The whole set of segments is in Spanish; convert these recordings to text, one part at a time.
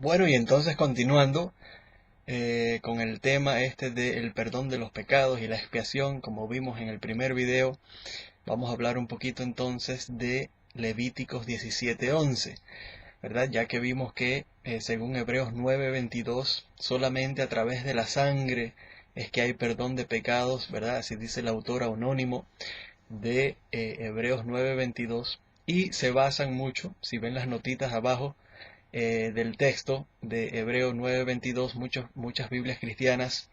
Bueno, y entonces continuando con el tema este del perdón de los pecados y la expiación, como vimos en el primer video, vamos a hablar un poquito entonces de Levíticos 17:11, ¿verdad? Ya que vimos que según Hebreos 9:22, solamente a través de la sangre es que hay perdón de pecados, ¿verdad? Así dice el autor anónimo de Hebreos 9:22, y se basan mucho, si ven las notitas abajo, del texto de Hebreo 9:22, muchas Biblias cristianas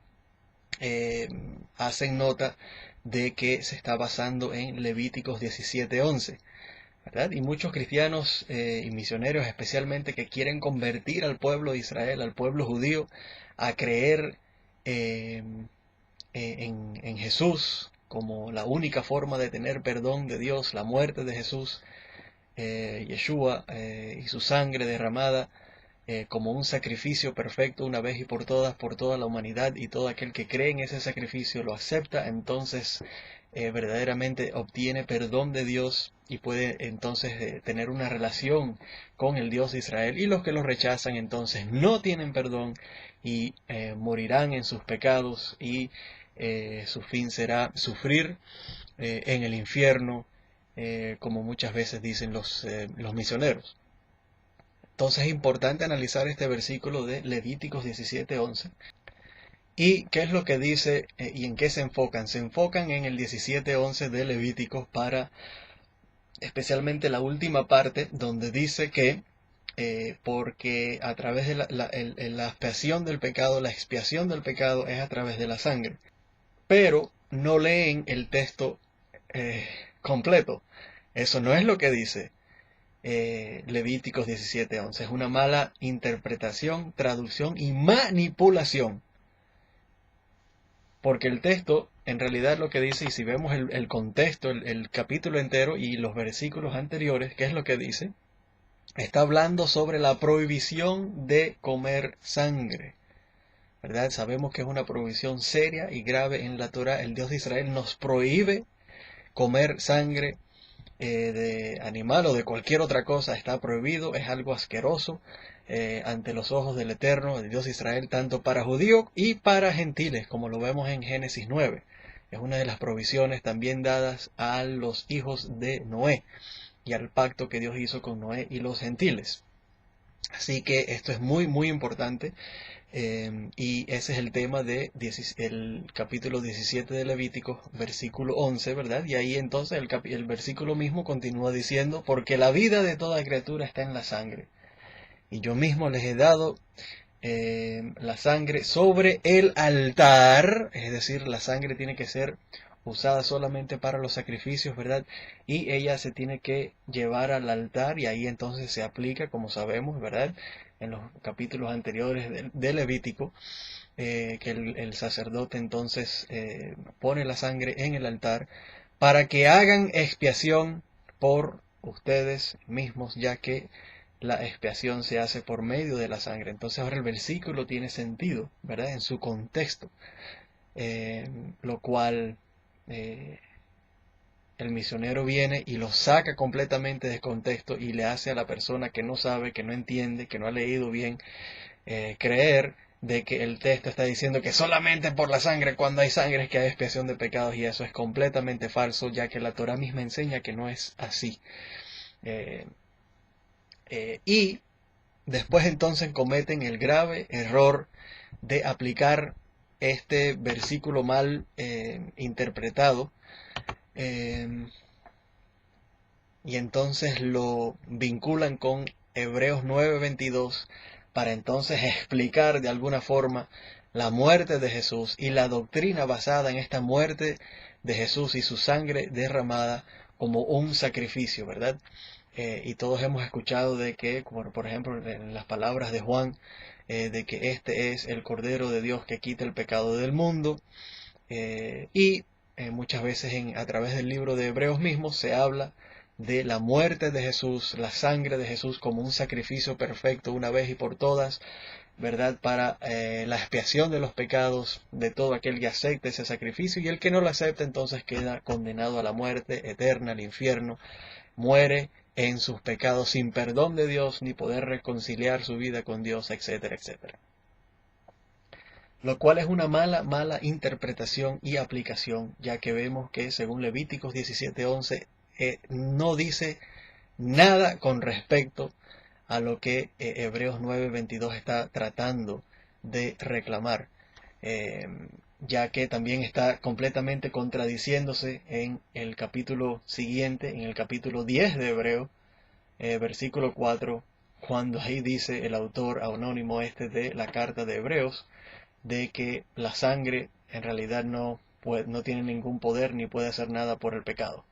eh, hacen nota de que se está basando en Levíticos 17:11, ¿verdad? Y muchos cristianos y misioneros especialmente que quieren convertir al pueblo de Israel, al pueblo judío, a creer eh, en Jesús como la única forma de tener perdón de Dios, la muerte de Jesús, Yeshua, y su sangre derramada como un sacrificio perfecto una vez y por toda la humanidad, y todo aquel que cree en ese sacrificio lo acepta, entonces verdaderamente obtiene perdón de Dios y puede entonces tener una relación con el Dios de Israel. Y los que lo rechazan entonces no tienen perdón y morirán en sus pecados, y su fin será sufrir en el infierno, como muchas veces dicen los misioneros. Entonces es importante analizar este versículo de Levíticos 17:11. ¿Y qué es lo que dice y en qué se enfocan? Se enfocan en el 17:11 de Levíticos, para especialmente la última parte donde dice que porque a través de la expiación del pecado, la expiación del pecado es a través de la sangre. Pero no leen el texto eh, completo. Eso no es lo que dice Levíticos 17:11. Es una mala interpretación, traducción y manipulación. Porque el texto, en realidad, lo que dice, y si vemos el contexto, el capítulo entero y los versículos anteriores, ¿qué es lo que dice? Está hablando sobre la prohibición de comer sangre, ¿verdad? Sabemos que es una prohibición seria y grave en la Torá. El Dios de Israel nos prohíbe comer sangre de animal o de cualquier otra cosa. Está prohibido, es algo asqueroso ante los ojos del Eterno, el Dios de Israel, tanto para judíos y para gentiles, como lo vemos en Génesis 9. Es una de las provisiones también dadas a los hijos de Noé y al pacto que Dios hizo con Noé y los gentiles. Así que esto es muy, muy importante. Y ese es el tema de el capítulo 17 de Levítico, versículo 11, ¿verdad? Y ahí entonces el versículo mismo continúa diciendo: porque la vida de toda criatura está en la sangre, y yo mismo les he dado la sangre sobre el altar. Es decir, la sangre tiene que ser usada solamente para los sacrificios, ¿verdad? Y ella se tiene que llevar al altar, y ahí entonces se aplica, como sabemos, ¿verdad? En los capítulos anteriores de Levítico, que el sacerdote entonces pone la sangre en el altar para que hagan expiación por ustedes mismos, ya que la expiación se hace por medio de la sangre. Entonces ahora el versículo tiene sentido, ¿verdad? En su contexto, lo cual eh, el misionero viene y lo saca completamente de contexto y le hace a la persona que no sabe, que no entiende, que no ha leído bien, creer de que el texto está diciendo que solamente por la sangre, cuando hay sangre, es que hay expiación de pecados, y eso es completamente falso, ya que la Torah misma enseña que no es así. Eh, y después entonces cometen el grave error de aplicar este versículo mal interpretado, eh, y entonces lo vinculan con Hebreos 9:22 para entonces explicar de alguna forma la muerte de Jesús y la doctrina basada en esta muerte de Jesús y su sangre derramada como un sacrificio, ¿verdad? Y todos hemos escuchado de que, como por ejemplo en las palabras de Juan, de que este es el Cordero de Dios que quita el pecado del mundo. Y muchas veces a través del libro de Hebreos mismo se habla de la muerte de Jesús, la sangre de Jesús como un sacrificio perfecto una vez y por todas, ¿verdad? Para la expiación de los pecados de todo aquel que acepte ese sacrificio, y el que no lo acepta entonces queda condenado a la muerte eterna, al infierno, muere en sus pecados sin perdón de Dios, ni poder reconciliar su vida con Dios, etcétera, etcétera. Lo cual es una mala interpretación y aplicación, ya que vemos que según Levíticos 17:11 no dice nada con respecto a lo que Hebreos 9:22 está tratando de reclamar, ya que también está completamente contradiciéndose en el capítulo siguiente, en el capítulo 10 de Hebreos, versículo 4, cuando ahí dice el autor anónimo de la carta de Hebreos, de que la sangre en realidad no tiene ningún poder ni puede hacer nada por el pecado.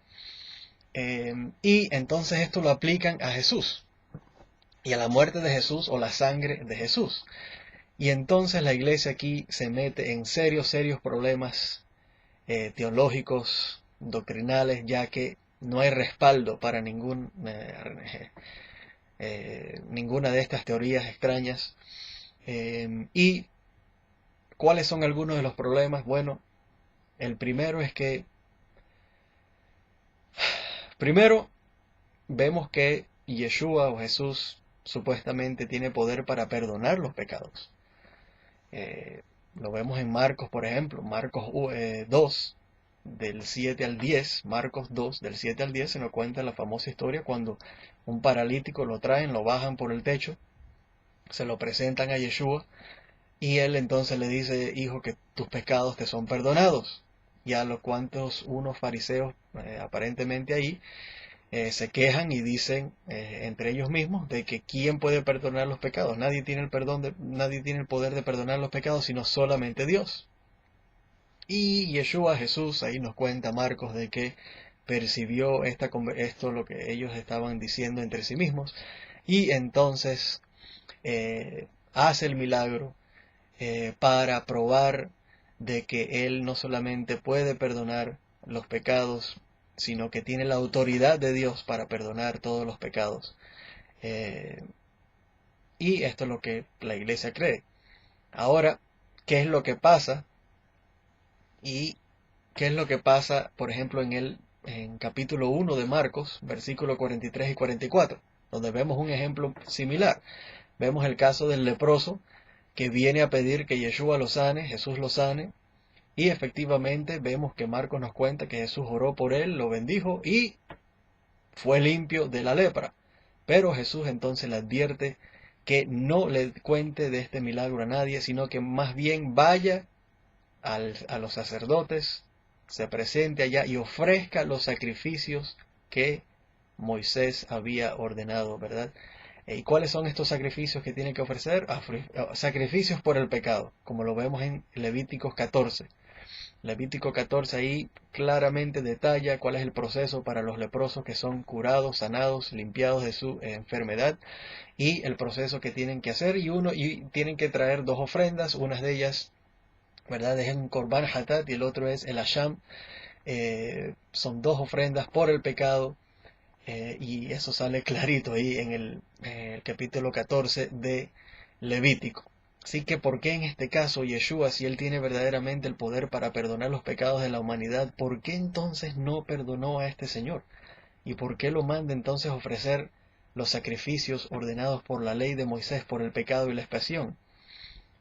Y entonces esto lo aplican a Jesús y a la muerte de Jesús o la sangre de Jesús. Y entonces la iglesia aquí se mete en serios problemas teológicos, doctrinales, ya que no hay respaldo para ninguna de estas teorías extrañas. ¿Y cuáles son algunos de los problemas? Bueno, el primero es que primero vemos que Yeshua o Jesús supuestamente tiene poder para perdonar los pecados. Lo vemos en Marcos, por ejemplo, Marcos 2, del 7 al 10, Marcos 2, del 7 al 10, se nos cuenta la famosa historia cuando un paralítico lo traen, lo bajan por el techo, se lo presentan a Yeshua, y él entonces le dice: hijo, que tus pecados te son perdonados. Y a los cuantos unos fariseos, aparentemente ahí, se quejan y dicen entre ellos mismos de que ¿quién puede perdonar los pecados? Nadie tiene el poder de perdonar los pecados sino solamente Dios. Y Yeshua, Jesús, ahí nos cuenta Marcos de que percibió esto lo que ellos estaban diciendo entre sí mismos, y entonces hace el milagro para probar de que Él no solamente puede perdonar los pecados, sino que tiene la autoridad de Dios para perdonar todos los pecados. Y esto es lo que la iglesia cree. Ahora, ¿qué es lo que pasa? Y qué es lo que pasa, por ejemplo, en capítulo 1 de Marcos, versículos 43 y 44, donde vemos un ejemplo similar. Vemos el caso del leproso que viene a pedir que Yeshua lo sane, Jesús lo sane, y efectivamente vemos que Marcos nos cuenta que Jesús oró por él, lo bendijo y fue limpio de la lepra. Pero Jesús entonces le advierte que no le cuente de este milagro a nadie, sino que más bien vaya a los sacerdotes, se presente allá y ofrezca los sacrificios que Moisés había ordenado, ¿verdad? ¿Y cuáles son estos sacrificios que tiene que ofrecer? Sacrificios por el pecado, como lo vemos en Levíticos 14. Levítico 14 ahí claramente detalla cuál es el proceso para los leprosos que son curados, sanados, limpiados de su enfermedad, y el proceso que tienen que hacer, y tienen que traer dos ofrendas, una de ellas, ¿verdad?, es un Korban Hatat y el otro es el Asham. Son dos ofrendas por el pecado, y eso sale clarito ahí en el capítulo 14 de Levítico. Así que, ¿por qué en este caso Yeshua, si él tiene verdaderamente el poder para perdonar los pecados de la humanidad, por qué entonces no perdonó a este señor? ¿Y por qué lo manda entonces a ofrecer los sacrificios ordenados por la ley de Moisés por el pecado y la expiación?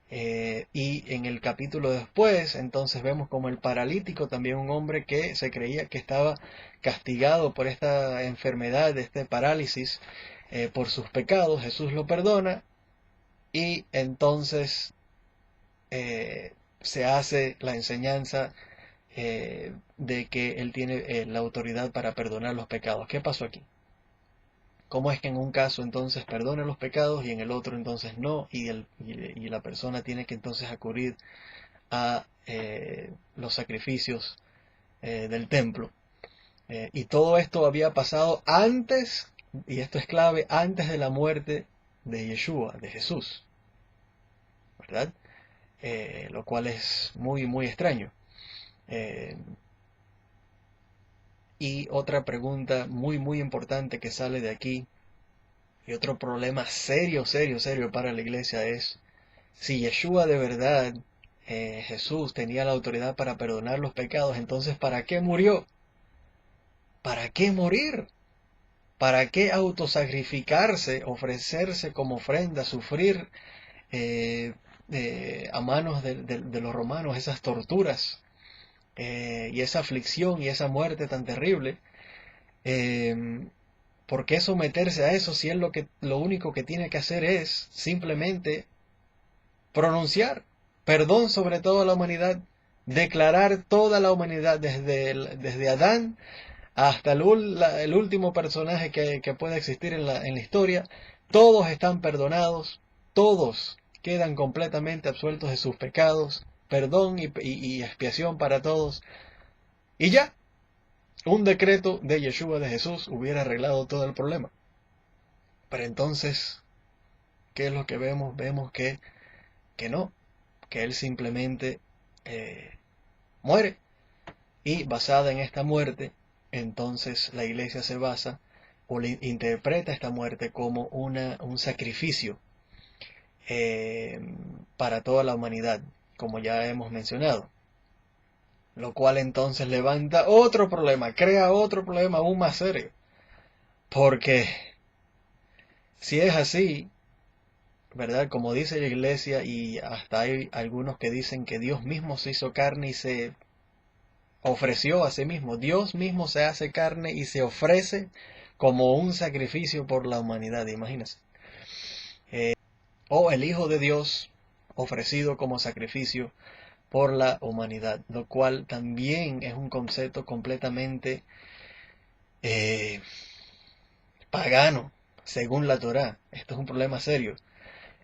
Y en el capítulo después, entonces vemos como el paralítico, también un hombre que se creía que estaba castigado por esta enfermedad, de este parálisis, por sus pecados, Jesús lo perdona, y entonces se hace la enseñanza de que Él tiene la autoridad para perdonar los pecados. ¿Qué pasó aquí? ¿Cómo es que en un caso entonces perdona los pecados y en el otro entonces no? Y la persona tiene que entonces acudir a los sacrificios del templo. Y todo esto había pasado antes, y esto es clave, antes de la muerte de Yeshua, de Jesús, ¿verdad? Lo cual es muy extraño. Y otra pregunta muy importante que sale de aquí, y otro problema serio para la iglesia es, si Yeshua de verdad, Jesús, tenía la autoridad para perdonar los pecados, entonces ¿para qué murió? ¿Para qué morir? ¿Para qué autosacrificarse, ofrecerse como ofrenda, sufrir a manos de los romanos esas torturas y esa aflicción y esa muerte tan terrible? Eh, ¿Por qué someterse a eso si él lo único que tiene que hacer es simplemente pronunciar perdón sobre toda la humanidad, declarar toda la humanidad desde Adán hasta el último personaje que pueda existir en la historia? Todos están perdonados, todos quedan completamente absueltos de sus pecados, perdón y expiación para todos, y ya, un decreto de Yeshua, de Jesús, hubiera arreglado todo el problema. Pero entonces, ¿qué es lo que vemos? Vemos que no, que Él simplemente muere. Y basada en esta muerte, entonces la iglesia se basa o interpreta esta muerte como un sacrificio eh, para toda la humanidad, como ya hemos mencionado. Lo cual entonces levanta otro problema, crea otro problema aún más serio. Porque si es así, ¿verdad? Como dice la iglesia, y hasta hay algunos que dicen que Dios mismo se hizo carne y se ofreció a sí mismo. Dios mismo se hace carne y se ofrece como un sacrificio por la humanidad, imagínense. O el Hijo de Dios ofrecido como sacrificio por la humanidad, lo cual también es un concepto completamente eh, pagano, según la Torá. Esto es un problema serio.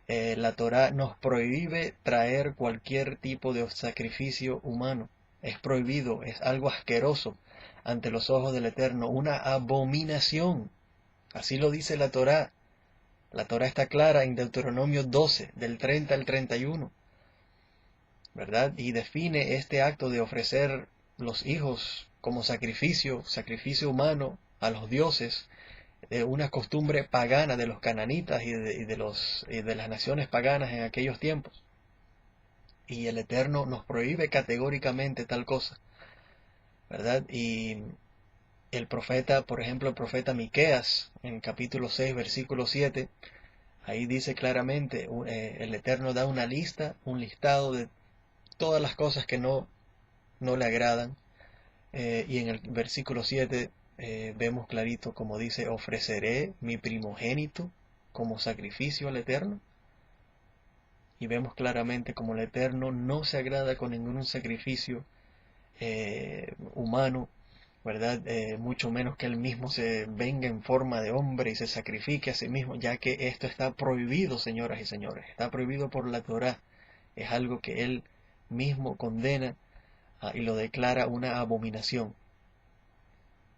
La Torá nos prohíbe traer cualquier tipo de sacrificio humano. Es prohibido, es algo asqueroso ante los ojos del Eterno, una abominación. Así lo dice la Torá. La Torá está clara en Deuteronomio 12, del 30 al 31, ¿verdad? Y define este acto de ofrecer los hijos como sacrificio, sacrificio humano a los dioses, una costumbre pagana de los cananitas y de las naciones paganas en aquellos tiempos. Y el Eterno nos prohíbe categóricamente tal cosa, ¿verdad? Y el profeta, por ejemplo, el profeta Miqueas, en capítulo 6, versículo 7, ahí dice claramente, el Eterno da una lista, un listado de todas las cosas que no le agradan. Y en el versículo 7 vemos clarito como dice, ofreceré mi primogénito como sacrificio al Eterno. Y vemos claramente como el Eterno no se agrada con ningún sacrificio humano, ¿verdad? Mucho menos que Él mismo se venga en forma de hombre y se sacrifique a sí mismo, ya que esto está prohibido, señoras y señores. Está prohibido por la Torá. Es algo que Él mismo condena y lo declara una abominación.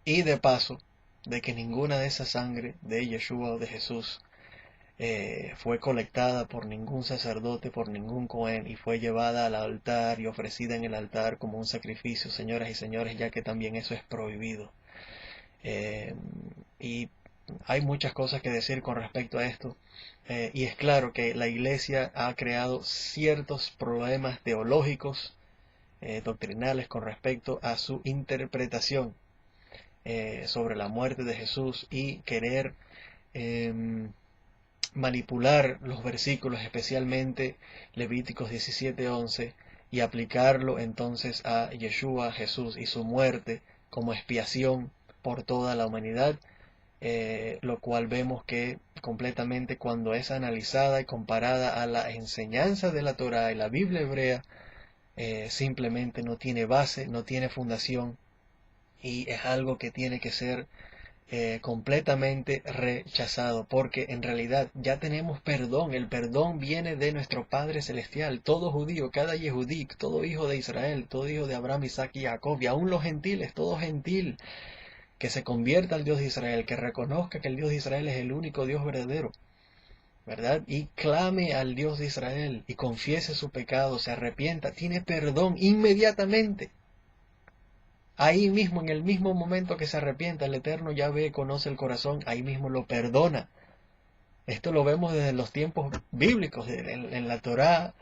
Y de paso, de que ninguna de esa sangre de Yeshua o de Jesús fue colectada por ningún sacerdote, por ningún cohen, y fue llevada al altar y ofrecida en el altar como un sacrificio, señoras y señores, ya que también eso es prohibido. Y hay muchas cosas que decir con respecto a esto. Y es claro que la iglesia ha creado ciertos problemas teológicos, doctrinales con respecto a su interpretación sobre la muerte de Jesús y querer manipular los versículos, especialmente Levíticos 17:11, y aplicarlo entonces a Yeshua, Jesús y su muerte como expiación por toda la humanidad, lo cual vemos que completamente cuando es analizada y comparada a la enseñanza de la Torá y la Biblia hebrea, simplemente no tiene base, no tiene fundación, y es algo que tiene que ser completamente rechazado, porque en realidad ya tenemos perdón. El perdón viene de nuestro Padre Celestial. Todo judío, cada yehudí, todo hijo de Israel, todo hijo de Abraham, Isaac y Jacob, y aún los gentiles, todo gentil que se convierta al Dios de Israel, que reconozca que el Dios de Israel es el único Dios verdadero, ¿verdad? Y clame al Dios de Israel y confiese su pecado, se arrepienta, tiene perdón inmediatamente. Ahí mismo, en el mismo momento que se arrepienta, el Eterno ya ve, conoce el corazón, ahí mismo lo perdona. Esto lo vemos desde los tiempos bíblicos, en la Torá,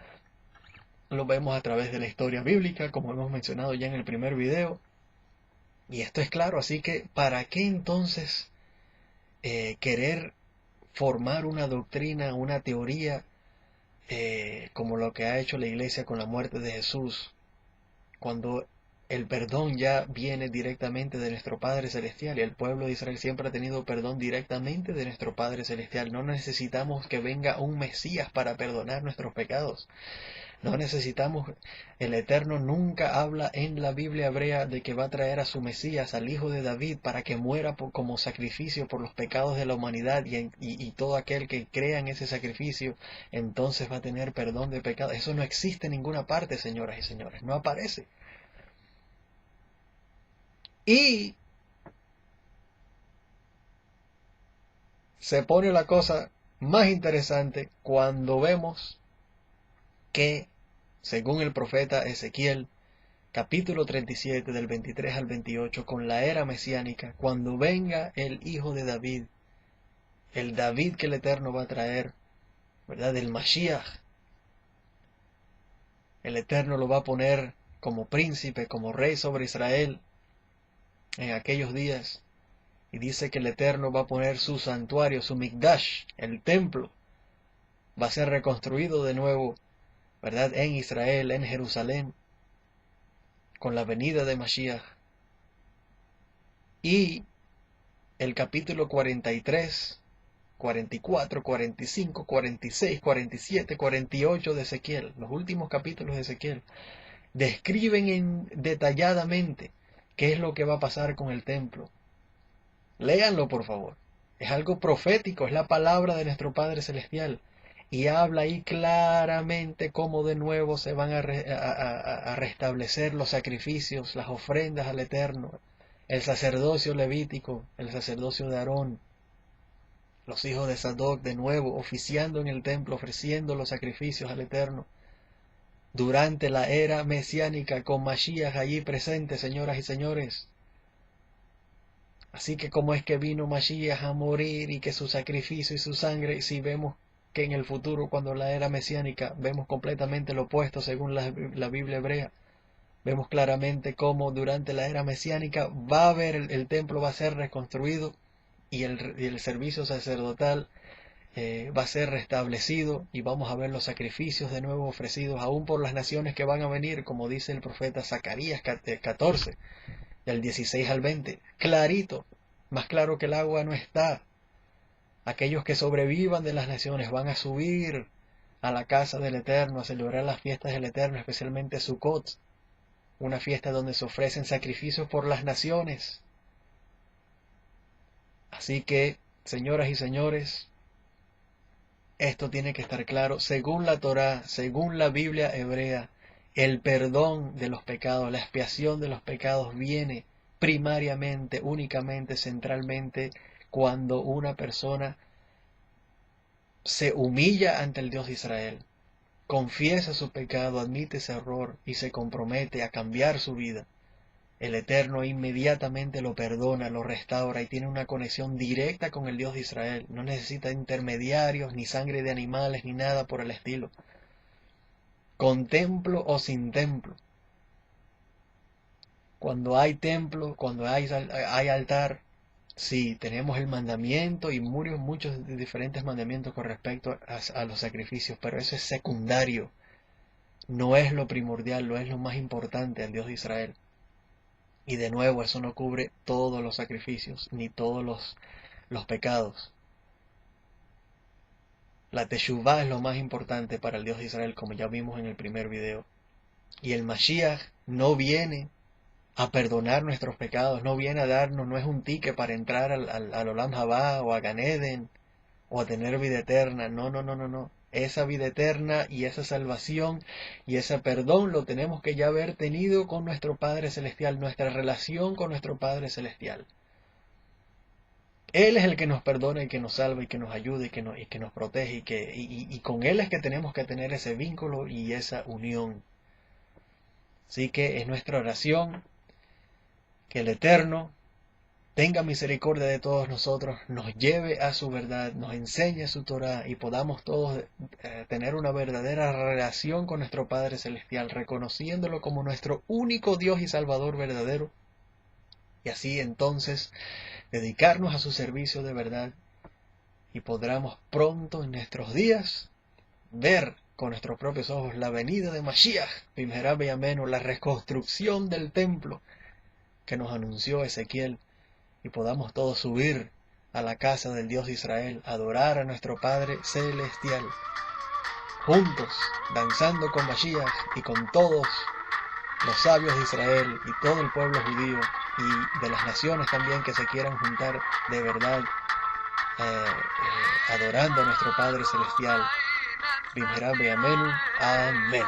lo vemos a través de la historia bíblica, como hemos mencionado ya en el primer video. Y esto es claro, así que ¿para qué entonces querer formar una doctrina, una teoría, como lo que ha hecho la iglesia con la muerte de Jesús, cuando el perdón ya viene directamente de nuestro Padre Celestial, y el pueblo de Israel siempre ha tenido perdón directamente de nuestro Padre Celestial. No necesitamos que venga un Mesías para perdonar nuestros pecados. No necesitamos, el Eterno nunca habla en la Biblia hebrea de que va a traer a su Mesías, al Hijo de David, para que muera como sacrificio por los pecados de la humanidad, y todo aquel que crea en ese sacrificio, entonces va a tener perdón de pecados. Eso no existe en ninguna parte, señoras y señores, no aparece. Y se pone la cosa más interesante cuando vemos que, según el profeta Ezequiel, capítulo 37 del 23 al 28, con la era mesiánica, cuando venga el Hijo de David, el David que el Eterno va a traer, ¿verdad? El Mashiach, el Eterno lo va a poner como príncipe, como rey sobre Israel en aquellos días. Y dice que el Eterno va a poner su santuario, su Mikdash, el templo, va a ser reconstruido de nuevo, ¿verdad? En Israel, en Jerusalén, con la venida de Mashiach. Y el capítulo 43, 44, 45, 46, 47, 48 de Ezequiel, los últimos capítulos de Ezequiel, describen detalladamente qué es lo que va a pasar con el templo. Léanlo, por favor. Es algo profético, es la palabra de nuestro Padre Celestial. Y habla ahí claramente cómo de nuevo se van a restablecer los sacrificios, las ofrendas al Eterno, el sacerdocio levítico, el sacerdocio de Aarón, los hijos de Sadoc de nuevo oficiando en el templo, ofreciendo los sacrificios al Eterno. Durante la era mesiánica, con Mashiach allí presente, señoras y señores. Así que cómo es que vino Mashiach a morir y que su sacrificio y su sangre, si vemos que en el futuro, cuando la era mesiánica, vemos completamente lo opuesto según la Biblia hebrea. Vemos claramente cómo durante la era mesiánica va a haber, el templo va a ser reconstruido y el servicio sacerdotal va a ser restablecido, y vamos a ver los sacrificios de nuevo ofrecidos aún por las naciones que van a venir, como dice el profeta Zacarías 14, del 16 al 20. Clarito, más claro que el agua no está. Aquellos que sobrevivan de las naciones van a subir a la casa del Eterno a celebrar las fiestas del Eterno, especialmente Sukkot, una fiesta donde se ofrecen sacrificios por las naciones. Así que, señoras y señores, esto tiene que estar claro. Según la Torá, según la Biblia hebrea, el perdón de los pecados, la expiación de los pecados viene primariamente, únicamente, centralmente, cuando una persona se humilla ante el Dios de Israel, confiesa su pecado, admite ese error y se compromete a cambiar su vida. El Eterno inmediatamente lo perdona, lo restaura y tiene una conexión directa con el Dios de Israel. No necesita intermediarios, ni sangre de animales, ni nada por el estilo. Con templo o sin templo. Cuando hay templo, cuando hay altar, sí, tenemos el mandamiento y muchos diferentes mandamientos con respecto a los sacrificios, pero eso es secundario. No es lo primordial, no es lo más importante al Dios de Israel. Y de nuevo, eso no cubre todos los sacrificios, ni todos los pecados. La Teshuvá es lo más importante para el Dios de Israel, como ya vimos en el primer video. Y el Mashiach no viene a perdonar nuestros pecados, no viene a darnos, no es un ticket para entrar al Olam Habá o a Gan Eden o a tener vida eterna. No, no, no, no, no. Esa vida eterna y esa salvación y ese perdón lo tenemos que ya haber tenido con nuestro Padre Celestial, nuestra relación con nuestro Padre Celestial. Él es el que nos perdona y que nos salva y que nos ayuda y que nos protege, y con Él es que tenemos que tener ese vínculo y esa unión. Así que es nuestra oración que el Eterno tenga misericordia de todos nosotros, nos lleve a su verdad, nos enseñe su Torah y podamos todos tener una verdadera relación con nuestro Padre Celestial, reconociéndolo como nuestro único Dios y Salvador verdadero. Y así entonces dedicarnos a su servicio de verdad, y podamos pronto en nuestros días ver con nuestros propios ojos la venida de Mashiach, Bimherá Beyamenu, la reconstrucción del templo que nos anunció Ezequiel, y podamos todos subir a la casa del Dios de Israel, adorar a nuestro Padre Celestial, juntos, danzando con Mashiach y con todos los sabios de Israel y todo el pueblo judío y de las naciones también que se quieran juntar de verdad, adorando a nuestro Padre Celestial. Bimherá Beyamenu. Amén.